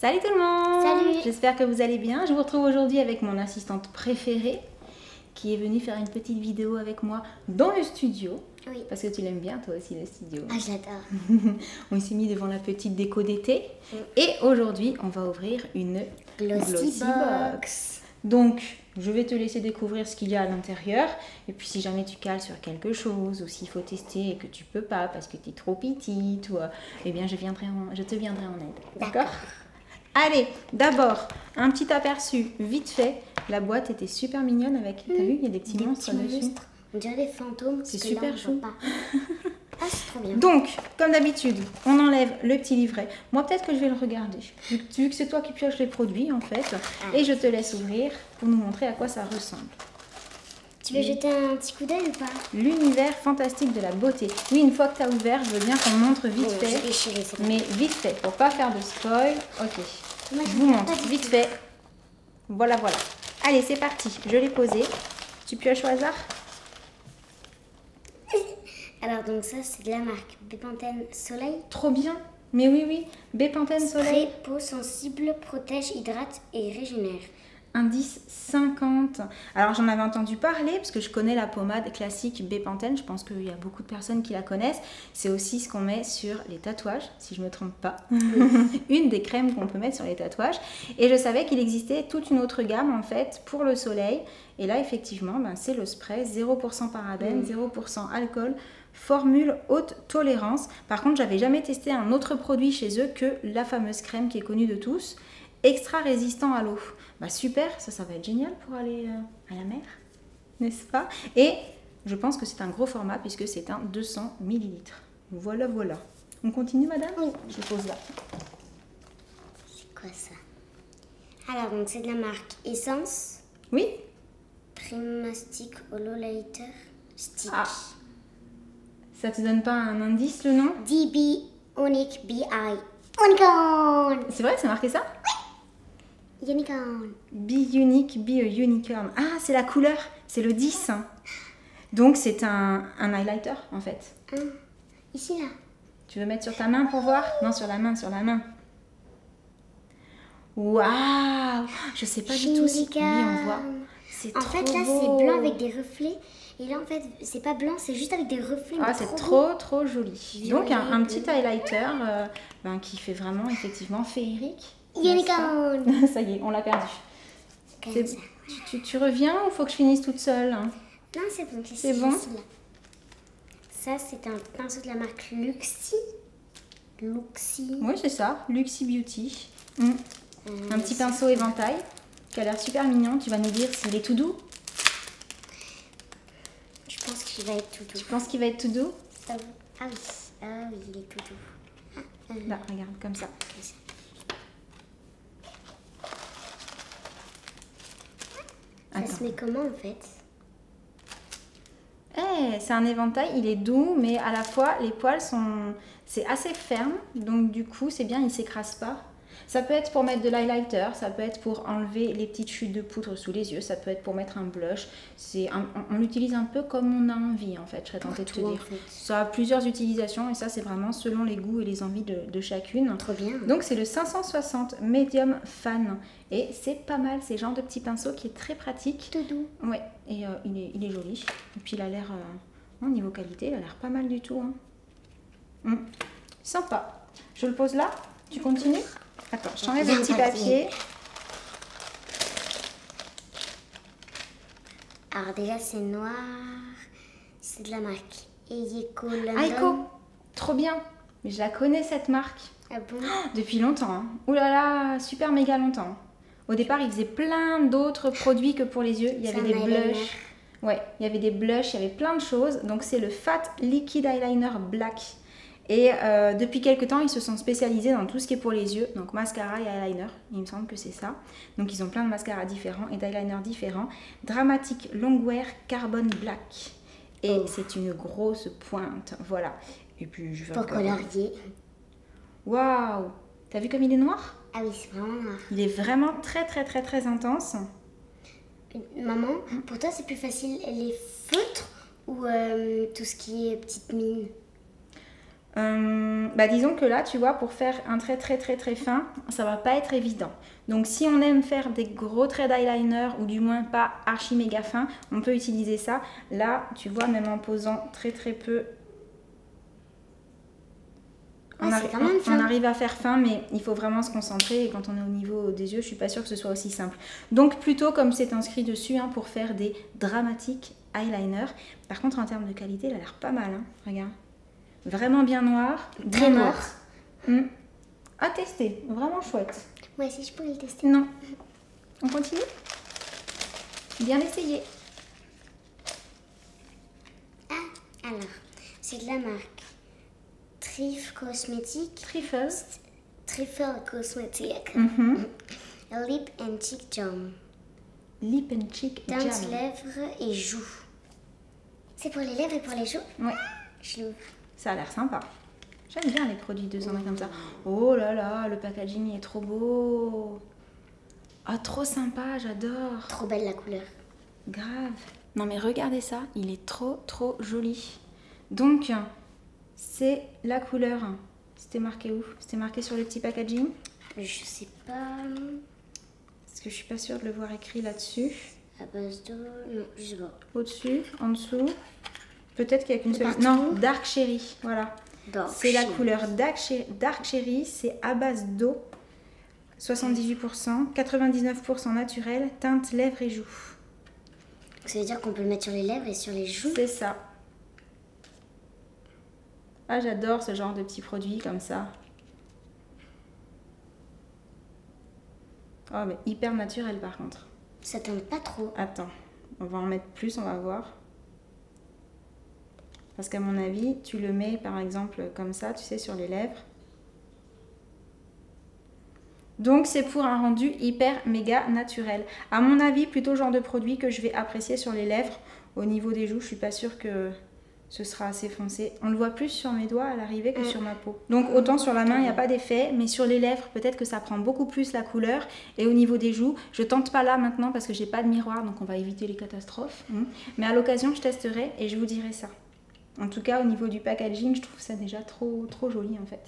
Salut tout le monde! Salut! J'espère que vous allez bien. Je vous retrouve aujourd'hui avec mon assistante préférée qui est venue faire une petite vidéo avec moi dans le studio. Oui. Parce que tu l'aimes bien toi aussi le studio. Ah, j'adore. On s'est mis devant la petite déco d'été. Et aujourd'hui, on va ouvrir une Glossy Box. Donc, je vais te laisser découvrir ce qu'il y a à l'intérieur. Et puis, si jamais tu cales sur quelque chose ou s'il faut tester et que tu peux pas parce que tu es trop petite, ou, eh bien, je te viendrai en aide. D'accord? Allez, d'abord, un petit aperçu vite fait. La boîte était super mignonne avec, t'as vu, il y a des petits monstres dessus. On dirait des fantômes. C'est super chou. Ah, c'est trop bien. Donc, comme d'habitude, on enlève le petit livret. Moi, peut-être que je vais le regarder. Vu que c'est toi qui pioches les produits, en fait. Et je te laisse ouvrir pour nous montrer à quoi ça ressemble. Tu veux jeter un petit coup d'œil ou pas? L'univers fantastique de la beauté. Oui, une fois que tu as ouvert, je veux bien qu'on montre vite fait. Déchiré, Mais vite fait, pour pas faire de spoil. Ok, moi, je vous montre vite fait. Voilà, voilà. Allez, c'est parti. Je l'ai posé. Tu pioches au hasard? Alors, donc ça, c'est de la marque Bepanthen Soleil. Trop bien. Mais oui, oui. Bepanthen Soleil. Spray peau sensible, protège, hydrate et régénère. Indice 50. Alors j'en avais entendu parler parce que je connais la pommade classique Bepanthen. Je pense qu'il y a beaucoup de personnes qui la connaissent. C'est aussi ce qu'on met sur les tatouages, si je ne me trompe pas. Une des crèmes qu'on peut mettre sur les tatouages. Et je savais qu'il existait toute une autre gamme en fait pour le soleil. Et là effectivement, c'est le spray 0% parabènes, 0% alcool. Formule haute tolérance. Par contre, j'avais jamais testé un autre produit chez eux que la fameuse crème qui est connue de tous. Extra résistant à l'eau. Super, ça va être génial pour aller à la mer, n'est-ce pas? Et je pense que c'est un gros format puisque c'est un 200 ml. Voilà, voilà. On continue, madame? Oui. Je pose là. C'est quoi ça? Alors, donc c'est de la marque Essence. Oui? Primastic Hololighter Stick. Ah. Ça te donne pas un indice, le nom? DB Onic BI Unicorn. C'est vrai, c'est marqué ça? Unicorn. Be unique, be a unicorn. Ah, c'est la couleur, c'est le 10. Donc c'est un highlighter en fait. Ici là. Tu veux mettre sur ta main pour voir? Non, sur la main, sur la main. Waouh! Je sais pas du tout si oui, on voit. C'est trop beau. En fait là c'est blanc avec des reflets. Et là en fait c'est pas blanc, c'est juste avec des reflets. Ah, c'est trop joli. Donc un petit highlighter qui fait vraiment effectivement féerique. Unicorn. Ça y est, on l'a perdu. Tu reviens ou faut que je finisse toute seule? Non, c'est bon. C'est bon. Ça, c'est un pinceau de la marque Luxi. Oui, c'est ça. Luxi Beauty. Un petit pinceau éventail qui a l'air super mignon. Tu vas nous dire s'il est tout doux? Je pense qu'il va être tout doux. Tu penses qu'il va être tout doux? Ah oui, il est tout doux. Là, regarde, comme ça. Ça se met comment en fait? C'est un éventail, il est doux, mais à la fois les poils c'est assez ferme, donc du coup c'est bien, il ne s'écrase pas. Ça peut être pour mettre de l'highlighter, ça peut être pour enlever les petites chutes de poudre sous les yeux, ça peut être pour mettre un blush. On l'utilise un peu comme on a envie en fait, je serais tentée de te dire. En fait. Ça a plusieurs utilisations et ça c'est vraiment selon les goûts et les envies de chacune. Trop bien. Donc c'est le 560 Medium Fan et c'est pas mal, c'est le genre de petit pinceau qui est très pratique. Tout doux. Ouais, et il est joli. Et puis il a l'air, niveau qualité, il a l'air pas mal du tout. Sympa. Je le pose là, tu continues? Attends, je t'enlève le petit papier. Alors déjà c'est noir, c'est de la marque Eiko London. Ah, Eiko, trop bien. Mais je la connais cette marque. Ah bon? Depuis longtemps. Ouh là là, super méga longtemps. Au départ, ils faisaient plein d'autres produits que pour les yeux. Il y avait des blushs. Ouais, il y avait des blushs, il y avait plein de choses. Donc c'est le Fat Liquid Eyeliner Black. Et depuis quelques temps, ils se sont spécialisés dans tout ce qui est pour les yeux. Donc mascara et eyeliner, il me semble que c'est ça. Donc ils ont plein de mascaras différents et d'eyeliners différents. Dramatic Longwear Carbon Black. Et c'est une grosse pointe, voilà. Et puis je vais pour colorier. Waouh! T'as vu comme il est noir? Ah oui, c'est vraiment noir. Il est vraiment très intense. Maman, pour toi c'est plus facile les feutres ou tout ce qui est petite mine? Disons que là, tu vois, pour faire un trait très fin, ça va pas être évident. Donc si on aime faire des gros traits d'eyeliner ou du moins pas archi méga fin, on peut utiliser ça. Là, tu vois, même en posant très peu, on arrive à faire fin, mais il faut vraiment se concentrer. Et quand on est au niveau des yeux, je suis pas sûre que ce soit aussi simple. Donc plutôt comme c'est inscrit dessus, hein, pour faire des dramatiques eyeliner. Par contre, en termes de qualité, il a l'air pas mal. Hein. Regarde. Vraiment bien noir. Très noir. À tester. Vraiment chouette. Moi aussi, je pourrais le tester. Non. On continue? Bien essayé. Ah, alors, c'est de la marque Trifle Cosmétique. Trifle Cosmétique. Lip and Cheek Jam. Lip and Cheek Jam. Teinte, lèvres et joues. C'est pour les lèvres et pour les joues? Ouais. Je l'ouvre. Ça a l'air sympa. J'aime bien les produits de Zandra comme ça. Oh là là, le packaging est trop beau. Ah, trop sympa, j'adore. Trop belle la couleur. Grave. Non mais regardez ça, il est trop joli. Donc, c'est la couleur. C'était marqué où? C'était marqué sur le petit packaging? Je sais pas. Parce que je suis pas sûre de le voir écrit là-dessus. À base d'eau, non, je sais pas. Au-dessus, en dessous. Peut-être qu'il y a qu'une seule. Non, Dark Cherry, voilà. C'est la couleur Dark Cherry, c'est à base d'eau. 78%, 99% naturel, teinte lèvres et joues. Ça veut dire qu'on peut le mettre sur les lèvres et sur les joues? C'est ça. Ah, j'adore ce genre de petits produits comme ça. Oh, mais hyper naturel par contre. Ça teinte pas trop. Attends, on va en mettre plus, on va voir. Parce qu'à mon avis, tu le mets par exemple comme ça, tu sais, sur les lèvres. Donc c'est pour un rendu hyper méga naturel. À mon avis, plutôt le genre de produit que je vais apprécier sur les lèvres. Au niveau des joues, je suis pas sûre que ce sera assez foncé. On le voit plus sur mes doigts à l'arrivée que sur ma peau. Donc autant sur la main, il n'y a pas d'effet, mais sur les lèvres, peut-être que ça prend beaucoup plus la couleur. Et au niveau des joues, je tente pas là maintenant parce que j'ai pas de miroir, donc on va éviter les catastrophes. Mais à l'occasion, je testerai et je vous dirai ça. En tout cas, au niveau du packaging, je trouve ça déjà trop joli en fait.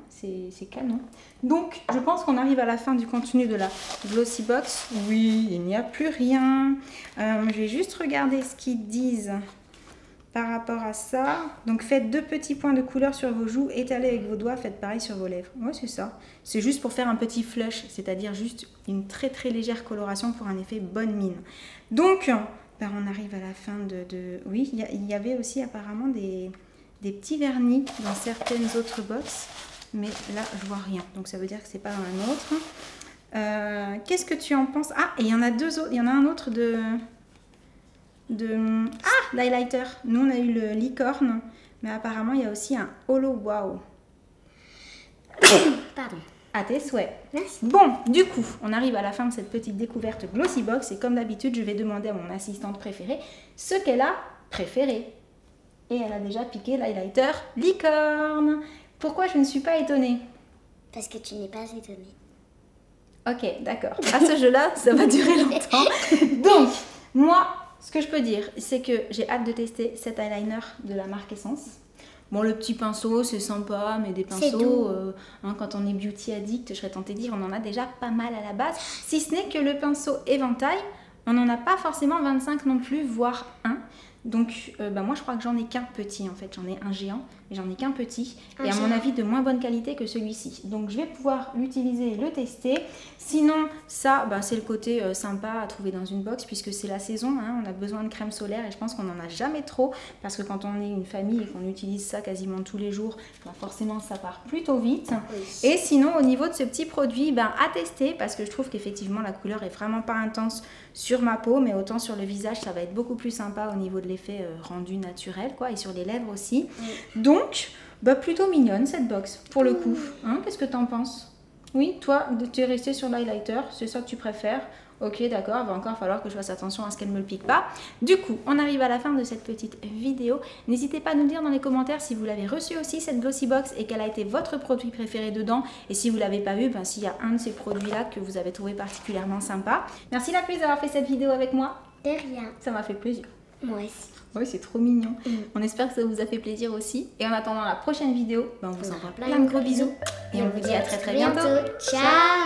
C'est canon. Donc, je pense qu'on arrive à la fin du contenu de la Glossy Box. Oui, il n'y a plus rien. Je vais juste regarder ce qu'ils disent par rapport à ça. Donc, faites 2 petits points de couleur sur vos joues, étalez avec vos doigts, faites pareil sur vos lèvres. Ouais, c'est ça. C'est juste pour faire un petit flush, c'est-à-dire juste une très légère coloration pour un effet bonne mine. Donc, on arrive à la fin de... Oui, il y avait aussi apparemment des petits vernis dans certaines autres box, mais là, je vois rien. Donc, ça veut dire que c'est pas dans un autre. Qu'est-ce que tu en penses? Ah, et il y en a deux autres. Il y en a un autre d'highlighter. Nous, on a eu le licorne, mais apparemment, il y a aussi un holo wow. Pardon. À tes souhaits. Merci. Bon, du coup, on arrive à la fin de cette petite découverte Glossy Box et comme d'habitude, je vais demander à mon assistante préférée ce qu'elle a préféré. Et elle a déjà piqué l'highlighter licorne. Pourquoi je ne suis pas étonnée? Parce que tu n'es pas étonnée. Ok, d'accord. À ce jeu-là, ça va durer longtemps. Donc, moi, ce que je peux dire, c'est que j'ai hâte de tester cet eyeliner de la marque Essence. Bon, le petit pinceau, c'est sympa, mais des pinceaux, quand on est beauty addict, je serais tentée de dire, on en a déjà pas mal à la base. Si ce n'est que le pinceau éventail, on n'en a pas forcément 25 non plus, voire 1. Donc, moi, je crois que j'en ai qu'un petit, en fait. J'en ai un géant, mais j'en ai qu'un petit. Et à mon avis, de moins bonne qualité que celui-ci. Donc, je vais pouvoir l'utiliser et le tester. Sinon, ça, c'est le côté sympa à trouver dans une box, puisque c'est la saison. On a besoin de crème solaire et je pense qu'on n'en a jamais trop. Parce que quand on est une famille et qu'on utilise ça quasiment tous les jours, forcément, ça part plutôt vite. Oui. Et sinon, au niveau de ce petit produit, à tester, parce que je trouve qu'effectivement, la couleur est vraiment pas intense sur ma peau, mais autant sur le visage, ça va être beaucoup plus sympa au niveau de l'effet rendu naturel, quoi, et sur les lèvres aussi. Donc, plutôt mignonne cette box, pour le coup. Qu'est-ce que t'en penses? Oui, toi, tu es resté sur l'highlighter, c'est ça que tu préfères? Ok, d'accord, il va encore falloir que je fasse attention à ce qu'elle ne me le pique pas. Du coup, on arrive à la fin de cette petite vidéo. N'hésitez pas à nous dire dans les commentaires si vous l'avez reçu aussi, cette Glossy Box, et quel a été votre produit préféré dedans. Et si vous ne l'avez pas vu, s'il y a un de ces produits-là que vous avez trouvé particulièrement sympa. Merci la plus d'avoir fait cette vidéo avec moi. De rien. Ça m'a fait plaisir. Moi aussi. Oui, c'est trop mignon. On espère que ça vous a fait plaisir aussi. Et en attendant la prochaine vidéo, on vous envoie plein de gros bisous. Et on vous dit à très bientôt. Ciao.